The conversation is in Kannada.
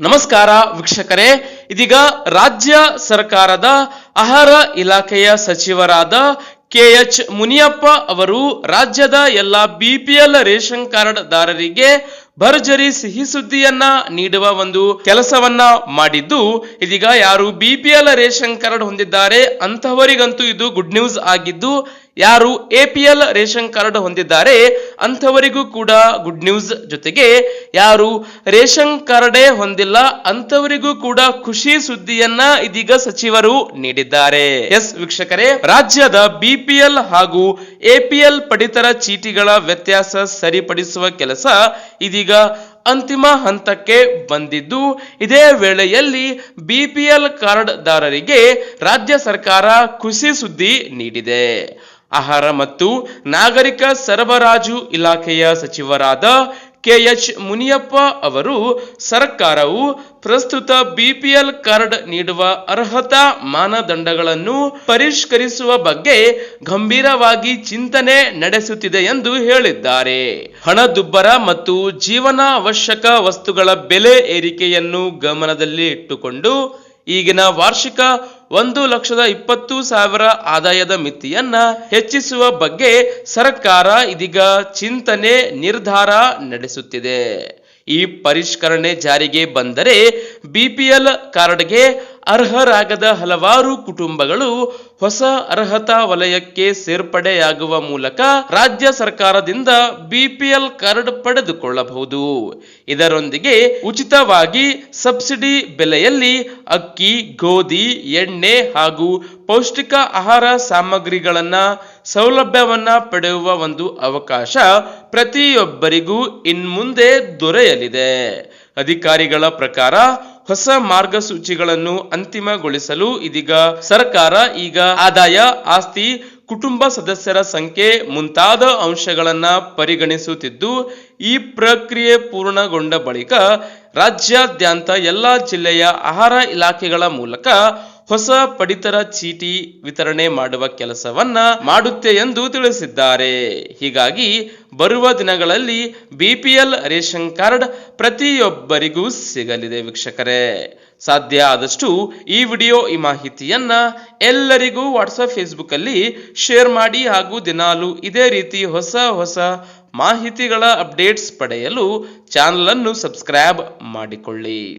ನಮಸ್ಕಾರ ವೀಕ್ಷಕರೇ, ಇದೀಗ ರಾಜ್ಯ ಸರ್ಕಾರದ ಆಹಾರ ಇಲಾಖೆಯ ಸಚಿವರಾದ KH ಮುನಿಯಪ್ಪ ಅವರು ರಾಜ್ಯದ ಎಲ್ಲ BPL ರೇಷನ್ ಕಾರ್ಡ್ ದಾರರಿಗೆ ಭರ್ಜರಿ ಸಿಹಿ ಸುದ್ದಿಯನ್ನ ನೀಡುವ ಒಂದು ಕೆಲಸವನ್ನ ಮಾಡಿದ್ದು, ಇದೀಗ ಯಾರು BPL ರೇಷನ್ ಕಾರ್ಡ್ ಹೊಂದಿದ್ದಾರೆ ಅಂತವರಿಗಂತೂ ಇದು ಗುಡ್ ನ್ಯೂಸ್ ಆಗಿದ್ದು, ಯಾರು APL ರೇಷನ್ ಕಾರ್ಡ್ ಹೊಂದಿದ್ದಾರೆ ಅಂಥವರಿಗೂ ಕೂಡ ಗುಡ್ ನ್ಯೂಸ್. ಜೊತೆಗೆ ಯಾರು ರೇಷನ್ ಕಾರ್ಡೇ ಹೊಂದಿಲ್ಲ ಅಂಥವರಿಗೂ ಕೂಡ ಖುಷಿ ಸುದ್ದಿಯನ್ನ ಇದೀಗ ಸಚಿವರು ನೀಡಿದ್ದಾರೆ. ಎಸ್ ವೀಕ್ಷಕರೇ, ರಾಜ್ಯದ BPL ಹಾಗೂ APL ಪಡಿತರ ಚೀಟಿಗಳ ವ್ಯತ್ಯಾಸ ಸರಿಪಡಿಸುವ ಕೆಲಸ ಇದೀಗ ಅಂತಿಮ ಹಂತಕ್ಕೆ ಬಂದಿದ್ದು, ಇದೇ ವೇಳೆಯಲ್ಲಿ BPL ಕಾರ್ಡ್ ದಾರರಿಗೆ ರಾಜ್ಯ ಸರ್ಕಾರ ಖುಷಿ ಸುದ್ದಿ ನೀಡಿದೆ. ಆಹಾರ ಮತ್ತು ನಾಗರಿಕ ಸರಬರಾಜು ಇಲಾಖೆಯ ಸಚಿವರಾದ KH ಮುನಿಯಪ್ಪ ಅವರು ಸರ್ಕಾರವು ಪ್ರಸ್ತುತ BPL ಕಾರ್ಡ್ ನೀಡುವ ಅರ್ಹತಾ ಮಾನದಂಡಗಳನ್ನು ಪರಿಷ್ಕರಿಸುವ ಬಗ್ಗೆ ಗಂಭೀರವಾಗಿ ಚಿಂತನೆ ನಡೆಸುತ್ತಿದೆ ಎಂದು ಹೇಳಿದ್ದಾರೆ. ಹಣದುಬ್ಬರ ಮತ್ತು ಜೀವನ ಅವಶ್ಯಕ ವಸ್ತುಗಳ ಬೆಲೆ ಏರಿಕೆಯನ್ನು ಗಮನದಲ್ಲಿ ಇಟ್ಟುಕೊಂಡು ಈಗಿನ ವಾರ್ಷಿಕ 1,20,000 ಆದಾಯದ ಮಿತಿಯನ್ನ ಹೆಚ್ಚಿಸುವ ಬಗ್ಗೆ ಸರ್ಕಾರ ಇದೀಗ ಚಿಂತನೆ ನಿರ್ಧಾರ ನಡೆಸುತ್ತಿದೆ. ಈ ಪರಿಷ್ಕರಣೆ ಜಾರಿಗೆ ಬಂದರೆ BPL ಕಾರ್ಡ್ಗೆ ಅರ್ಹರಾಗದ ಹಲವಾರು ಕುಟುಂಬಗಳು ಹೊಸ ಅರ್ಹತಾ ವಲಯಕ್ಕೆ ಸೇರ್ಪಡೆಯಾಗುವ ಮೂಲಕ ರಾಜ್ಯ ಸರ್ಕಾರದಿಂದ BPL ಕಾರ್ಡ್ ಪಡೆದುಕೊಳ್ಳಬಹುದು. ಇದರೊಂದಿಗೆ ಉಚಿತವಾಗಿ ಸಬ್ಸಿಡಿ ಬೆಲೆಯಲ್ಲಿ ಅಕ್ಕಿ, ಗೋಧಿ, ಎಣ್ಣೆ ಹಾಗೂ ಪೌಷ್ಟಿಕ ಆಹಾರ ಸಾಮಗ್ರಿಗಳನ್ನ ಸೌಲಭ್ಯವನ್ನ ಪಡೆಯುವ ಒಂದು ಅವಕಾಶ ಪ್ರತಿಯೊಬ್ಬರಿಗೂ ಇನ್ಮುಂದೆ ದೊರೆಯಲಿದೆ. ಅಧಿಕಾರಿಗಳ ಪ್ರಕಾರ ಹೊಸ ಮಾರ್ಗಸೂಚಿಗಳನ್ನು ಅಂತಿಮಗೊಳಿಸಲು ಇದೀಗ ಸರ್ಕಾರ ಆದಾಯ, ಆಸ್ತಿ, ಕುಟುಂಬ ಸದಸ್ಯರ ಸಂಖ್ಯೆ ಮುಂತಾದ ಅಂಶಗಳನ್ನ ಪರಿಗಣಿಸುತ್ತಿದ್ದು, ಈ ಪ್ರಕ್ರಿಯೆ ಪೂರ್ಣಗೊಂಡ ಬಳಿಕ ರಾಜ್ಯಾದ್ಯಂತ ಎಲ್ಲಾ ಜಿಲ್ಲೆಯ ಆಹಾರ ಇಲಾಖೆಗಳ ಮೂಲಕ ಹೊಸ ಪಡಿತರ ಚೀಟಿ ವಿತರಣೆ ಮಾಡುವ ಕೆಲಸವನ್ನ ಮಾಡುತ್ತೆ ಎಂದು ತಿಳಿಸಿದ್ದಾರೆ. ಹೀಗಾಗಿ ಬರುವ ದಿನಗಳಲ್ಲಿ BPL ರೇಷನ್ ಕಾರ್ಡ್ ಪ್ರತಿಯೊಬ್ಬರಿಗೂ ಸಿಗಲಿದೆ. ವೀಕ್ಷಕರೇ, ಸಾಧ್ಯ ಆದಷ್ಟು ಈ ವಿಡಿಯೋ, ಈ ಮಾಹಿತಿಯನ್ನ ಎಲ್ಲರಿಗೂ ವಾಟ್ಸಪ್, ಫೇಸ್ಬುಕ್ ಅಲ್ಲಿ ಶೇರ್ ಮಾಡಿ ಹಾಗೂ ದಿನಾಲು ಇದೇ ರೀತಿ ಹೊಸ ಮಾಹಿತಿಗಳ ಅಪ್ಡೇಟ್ಸ್ ಪಡೆಯಲು ಚಾನಲ್ ಅನ್ನು ಸಬ್ಸ್ಕ್ರೈಬ್ ಮಾಡಿಕೊಳ್ಳಿ.